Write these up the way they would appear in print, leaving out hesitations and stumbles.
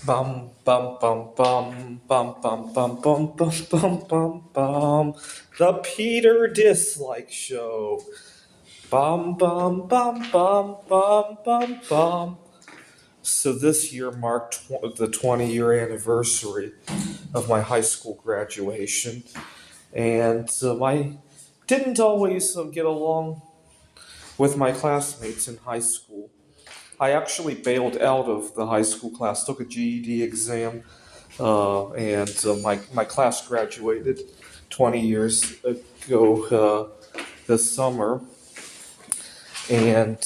Bum bum bum bum bum bum bum bum bum bum bum bum. The Peter Dislike Show. Bum bum bum bum bum bum bum. So this year marked the 20-year anniversary of my high school graduation, and I didn't always get along with my classmates in high school. I actually bailed out of the high school class, took a GED exam, and my class graduated 20 years ago this summer, and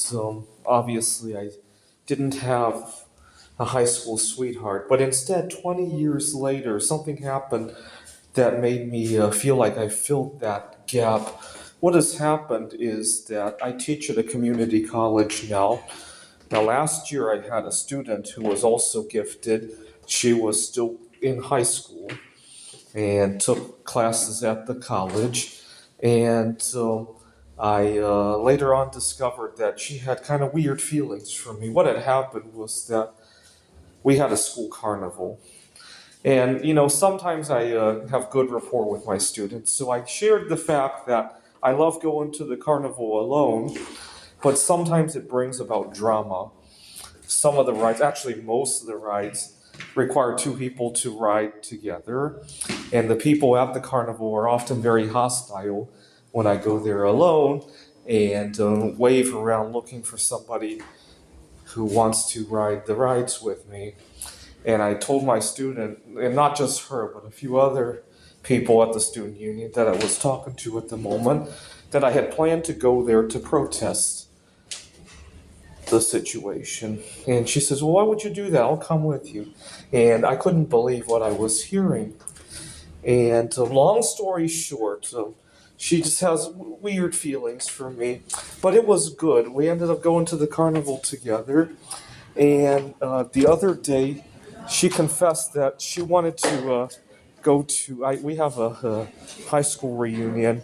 obviously I didn't have a high school sweetheart, but instead 20 years later something happened that made me feel like I filled that gap. What has happened is that I teach at a community college now. Now, last year I had a student who was also gifted. She was still in high school and took classes at the college. And I later on discovered that she had kind of weird feelings for me. What had happened was that we had a school carnival. And, sometimes I have good rapport with my students. So I shared the fact that I love going to the carnival alone, but sometimes it brings about drama. Some of the rides, actually, most of the rides, require two people to ride together. And the people at the carnival are often very hostile when I go there alone and wave around looking for somebody who wants to ride the rides with me. And I told my student, and not just her, but a few other people at the student union that I was talking to at the moment, that I had planned to go there to protest the situation. And she says, "Well, why would you do that? I'll come with you." And I couldn't believe what I was hearing. And long story short, she just has weird feelings for me. But it was good. We ended up going to the carnival together. And the other day, she confessed that she wanted to go to. We have a high school reunion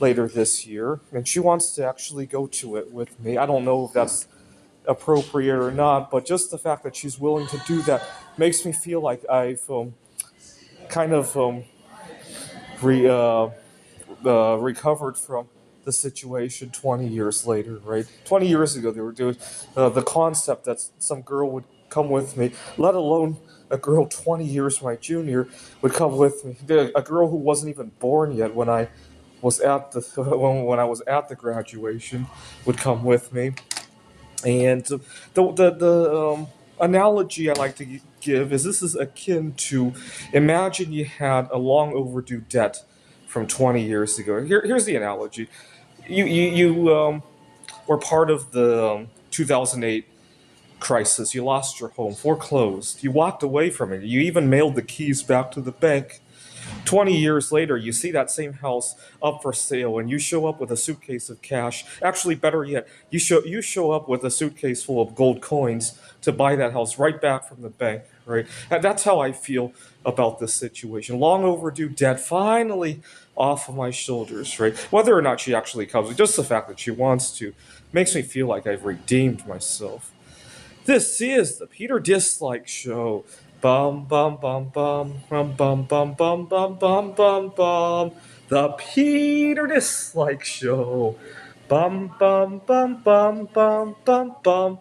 later this year, and she wants to actually go to it with me. I don't know if that's appropriate or not, but just the fact that she's willing to do that makes me feel like I've kind of re, recovered from the situation 20 years later, right? 20 years ago, they were doing the concept that some girl would come with me, let alone a girl 20 years my junior would come with me. A girl who wasn't even born yet when I was at the when I was at the graduation would come with me. And the analogy I like to give is this is akin to imagine you had a long overdue debt from 20 years ago. Here's the analogy. You were part of the 2008 crisis. You lost your home, foreclosed. You walked away from it. You even mailed the keys back to the bank. 20 years later, you see that same house up for sale and you show up with a suitcase of cash. Actually, better yet, you show up with a suitcase full of gold coins to buy that house right back from the bank, right? And that's how I feel about this situation. Long overdue debt finally off of my shoulders, right? Whether or not she actually comes, just the fact that she wants to makes me feel like I've redeemed myself. This is the Peter Dislike Show. Bum bum bum bum bum bum bum bum bum bum bum bum. The Peter Dislike Show. Bum bum bum bum bum bum bum